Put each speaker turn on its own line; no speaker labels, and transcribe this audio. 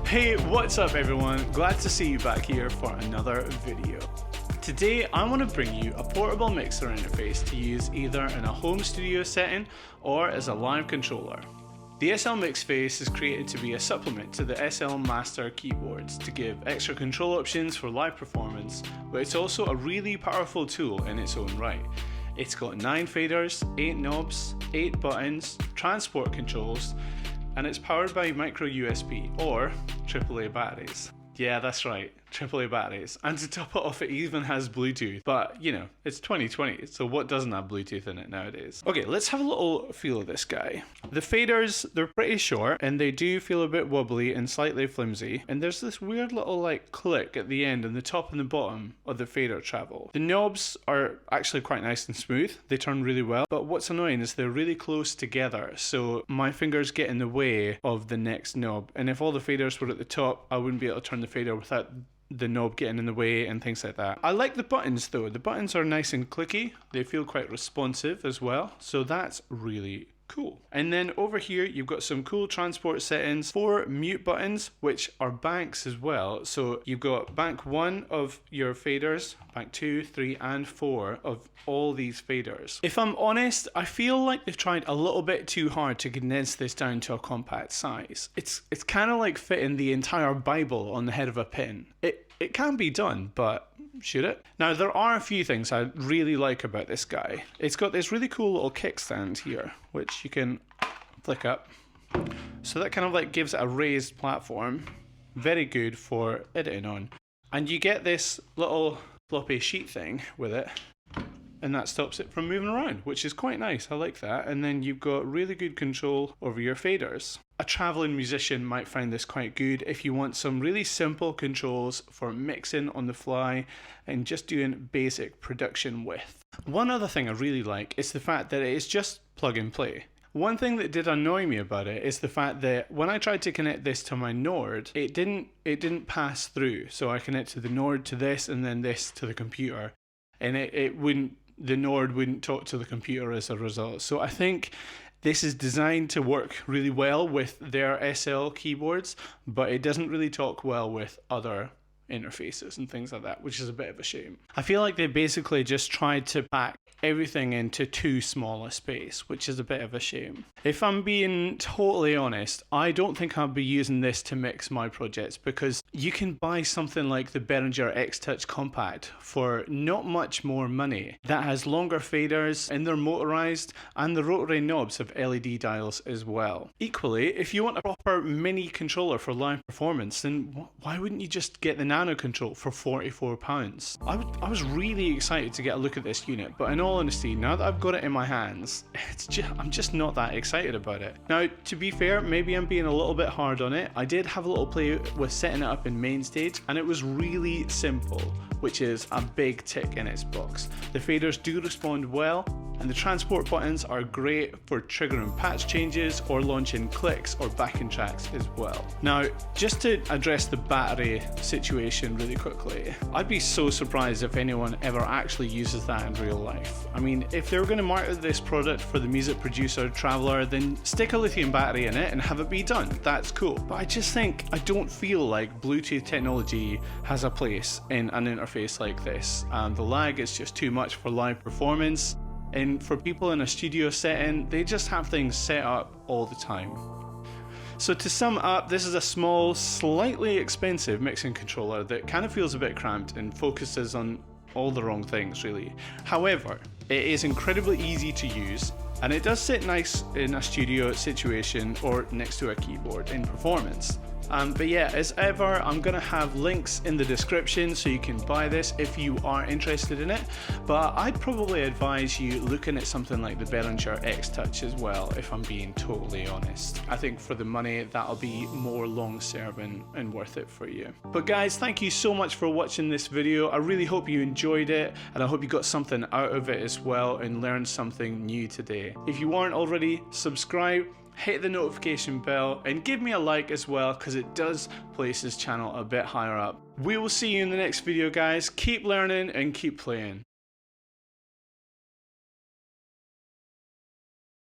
Hey, what's up everyone? Glad to see you back here for another video. Today I want to bring you a portable mixer interface to use either in a home studio setting or as a live controller. The SL MixFace is created to be a supplement to the SL Master keyboards to give extra control options for live performance, but it's also a really powerful tool in its own right. It's got 9 faders, 8 knobs, 8 buttons, transport controls, and it's powered by micro USB or AAA batteries. Yeah, that's right, AAA batteries. And to top it off, it even has Bluetooth. But, you know, it's 2020, so what doesn't have Bluetooth in it nowadays? Okay, let's have a little feel of this guy. The faders, they're pretty short, and they do feel a bit wobbly and slightly flimsy. And there's this weird little, like, click at the end and the top and the bottom of the fader travel. The knobs are actually quite nice and smooth. They turn really well. But what's annoying is they're really close together, so my fingers get in the way of the next knob. And if all the faders were at the top, I wouldn't be able to turn the fader without the knob getting in the way and things like that. I like the buttons though. The buttons are nice and clicky. They feel quite responsive as well. So that's really cool. And then over here you've got some cool transport settings, 4 mute buttons which are banks as well. So you've got bank 1 of your faders, bank 2, 3 and 4 of all these faders. If I'm honest, I feel like they've tried a little bit too hard to condense this down to a compact size. It's kind of like fitting the entire Bible on the head of a pin. It can be done, but should it? Now there are a few things I really like about this guy. It's got this really cool little kickstand here, which you can flick up. So that kind of like gives it a raised platform. Very good for editing on. And you get this little floppy sheet thing with it, and that stops it from moving around, which is quite nice. I like that. And then you've got really good control over your faders. A traveling musician might find this quite good if you want some really simple controls for mixing on the fly and just doing basic production with. One other thing I really like is the fact that it is just plug and play. One thing that did annoy me about it is the fact that when I tried to connect this to my Nord, it didn't pass through. So I connect the Nord to this and then this to the computer, and the Nord wouldn't talk to the computer as a result. So I think this is designed to work really well with their SL keyboards, but it doesn't really talk well with other interfaces and things like that, which is a bit of a shame. I feel like they basically just tried to pack everything into too small a space, which is a bit of a shame. If I'm being totally honest, I don't think I'll be using this to mix my projects, because you can buy something like the Behringer X-Touch Compact for not much more money. That has longer faders and they're motorized, and the rotary knobs have LED dials as well. Equally, if you want a proper mini controller for live performance, then why wouldn't you just get the Nano Control for £44? I was really excited to get a look at this unit, but in all honesty, now that I've got it in my hands, I'm just not that excited about it. Now, to be fair, maybe I'm being a little bit hard on it. I did have a little play with setting it up in main stage, and it was really simple, which is a big tick in its box. The faders do respond well, and the transport buttons are great for triggering patch changes or launching clicks or backing tracks as well. Now, just to address the battery situation really quickly, I'd be so surprised if anyone ever actually uses that in real life. I mean, if they were going to market this product for the music producer traveler, then stick a lithium battery in it and have it be done. That's cool. But I don't feel like Bluetooth technology has a place in an interface like this. The lag is just too much for live performance. And for people in a studio setting, they just have things set up all the time. So to sum up, this is a small, slightly expensive mixing controller that kind of feels a bit cramped and focuses on all the wrong things really. However, it is incredibly easy to use, and it does sit nice in a studio situation or next to a keyboard in performance. But yeah, as ever, I'm gonna have links in the description so you can buy this if you are interested in it. But I'd probably advise you looking at something like the Behringer X-Touch as well, if I'm being totally honest. I think for the money, that'll be more long-serving and worth it for you. But guys, thank you so much for watching this video. I really hope you enjoyed it, and I hope you got something out of it as well and learned something new today. If you aren't already, subscribe, hit the notification bell, and give me a like as well, because it does place this channel a bit higher up. We will see you in the next video, guys. Keep learning and keep playing.